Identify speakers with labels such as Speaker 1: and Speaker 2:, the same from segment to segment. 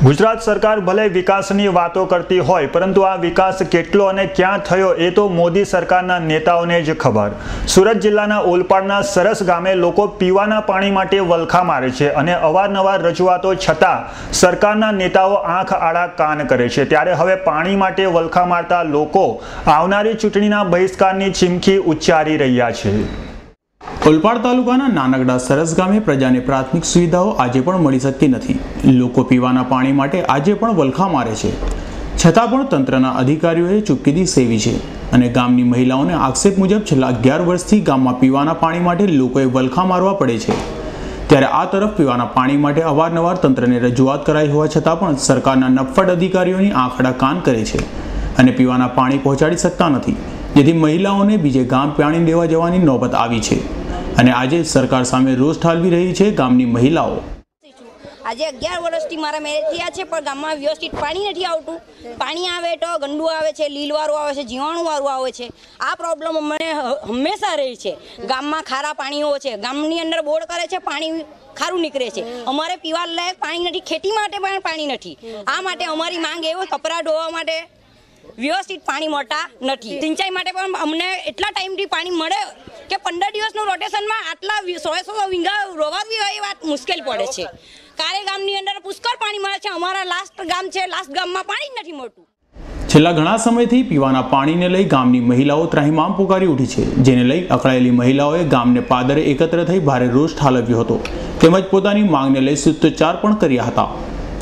Speaker 1: ગુજરાત સરકાર ભલે વિકાસની વાતો કરતી હોય પરંતુ આ વિકાસ કેટલો અને ક્યાં થયો એ તો મોદી સરકારના નેતાઓને જ ખબર। સુરત જિલ્લાના ઓલપાડના સરસ ગામે લોકો પીવાના પાણી માટે વલખા મારે છે અને અવારનવાર રજૂઆતો છતાં સરકારના નેતાઓ આંખ આડા કાન કરે છે। ત્યારે હવે પાણી માટે વલખા મારતા લોકો આવનારી ચૂંટણીના બહિષ્કારની ચીમકી ઉચ્ચારી રહ્યા છે।
Speaker 2: ઓલપાડ તાલુકાના નાનકડા સરસ ગામે પ્રજાને પ્રાથમિક સુવિધાઓ આજે પણ મળી શકતી નથી। લોકો પીવાના પાણી માટે આજે પણ વલખા મારે છે, છતાં પણ તંત્રના અધિકારીઓએ ચૂપકીદી સેવી છે અને ગામની મહિલાઓને આક્ષેપ મુજબ છેલ્લા 11 વર્ષથી ગામમાં પીવાના પાણી માટે લોકોએ વલખા મારવા પડે છે। ત્યારે આ તરફ પીવાના પાણી માટે અવારનવાર તંત્રને રજૂઆત કરાઈ હોવા છતાં પણ સરકારના નફ્ફટ અધિકારીઓની આંખ આડા કાન કરે છે અને પીવાના પાણી પહોંચાડી શકતા નથી, જેથી મહિલાઓને બીજે ગામ પાણી લેવા જવાની નોબત આવી છે અને આજે સરકાર સામે રોષ ઠાલવી રહી છે ગામની મહિલાઓ।
Speaker 3: આજે 11 વર્ષથી મારા મેરેજ થયા છે પણ ગામમાં વ્યવસ્થિત પાણી નથી આવતું। પાણી આવે તો ગંદુ આવે છે, લીલવાળું આવે છે, જીવાણુવાળું આવે છે। આ પ્રોબ્લેમ અમને હંમેશા રહી છે। ગામમાં ખારા પાણીઓ છે, ગામની અંદર બોર કરે છે, પાણી ખારું નીકળે છે। અમારે પીવા લાયક પાણી નથી, ખેતી માટે પણ પાણી નથી। આ માટે અમારી માંગ એવો કપડાં ધોવા માટે વ્યવસ્થિત પાણી મળતા નથી। સિંચાઈ માટે પણ અમને એટલા ટાઈમથી પાણી મળે કે 15 દિવસનું રોટેશનમાં આટલા 100 વીઘા રોવાવી હોય એ વાત મુશ્કેલ પડે છે। કારે ગામની અંદર પુષ્કળ પાણી મળે છે, અમારા લાસ્ટ ગામ છે, લાસ્ટ ગામમાં પાણી નથી મળતું।
Speaker 2: છેલ્લા ઘણા સમયથી પીવાના પાણીને લઈ ગામની મહિલાઓ ત્રાહિમામ પુકારી ઉઠી છે, જેને લઈ અકળાયેલી મહિલાઓએ ગામને પાદરે એકત્ર થઈ ભારે રોષ ઠાલવ્યો હતો તેમજ પોતાની માંગને લઈ સૂત્રોચ્ચાર પણ કર્યા હતા।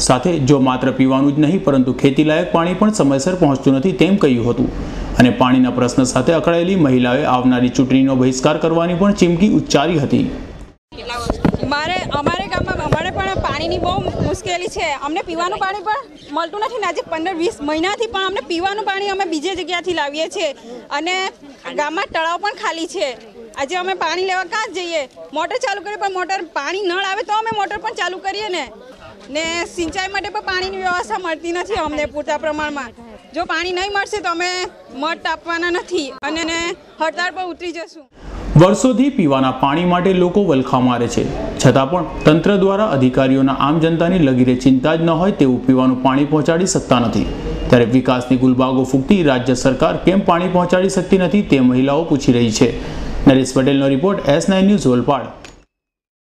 Speaker 2: સાથે જો માત્ર પીવાનું જ નહીં પરંતુ ખેતીલાયક પાણી પણ સમયસર પહોંચતું નથી તેમ કહ્યું હતું અને પાણીના પ્રશ્ન સાથે અકળાયેલી મહિલાઓએ આવનારી ચૂંટણીનો બહિષ્કાર કરવાની પણ ચીમકી ઉચ્ચારી હતી।
Speaker 4: અમારે ગામમાં અમારે પણ પાણીની બહુ મુશ્કેલી છે। અમને પીવાનું પાણી પણ મળતું નથી ને આજે 15-20 મહિનાથી પણ અમને પીવાનું પાણી અમે બીજી જગ્યાથી લાવીએ છીએ અને ગામમાં તળાવ પણ ખાલી છે। આજે અમે પાણી લેવા કાં જ જઈએ, મોટર ચાલુ કરીએ પણ મોટર પાણી નળ આવે તો અમે મોટર પણ ચાલુ કરીએ ને સિંચાઈ માટે પણ પાણીની વ્યવસ્થા મળતી નથી અમને પૂરતા પ્રમાણમાં। જો પાણી નહીં મળશે તો અમે મત આપવાના નથી અને હડતાળ પર ઉતરી જશું।
Speaker 2: વર્ષોથી પીવાના પાણી માટે લોકો વલખા મારે છે, છતાં પણ તંત્ર દ્વારા અધિકારીઓના આમ જનતાની લગીરે ચિંતા જ ન હોય તેવું પીવાનું પાણી પહોંચાડી શકતા નથી। ત્યારે વિકાસની ગુલબાગો ફૂંકતી રાજ્ય સરકાર કેમ પાણી પહોંચાડી શકતી નથી તે મહિલાઓ પૂછી રહી છે। નરેશ પટેલનો રિપોર્ટ S9 ન્યૂઝ ઓલપાડ।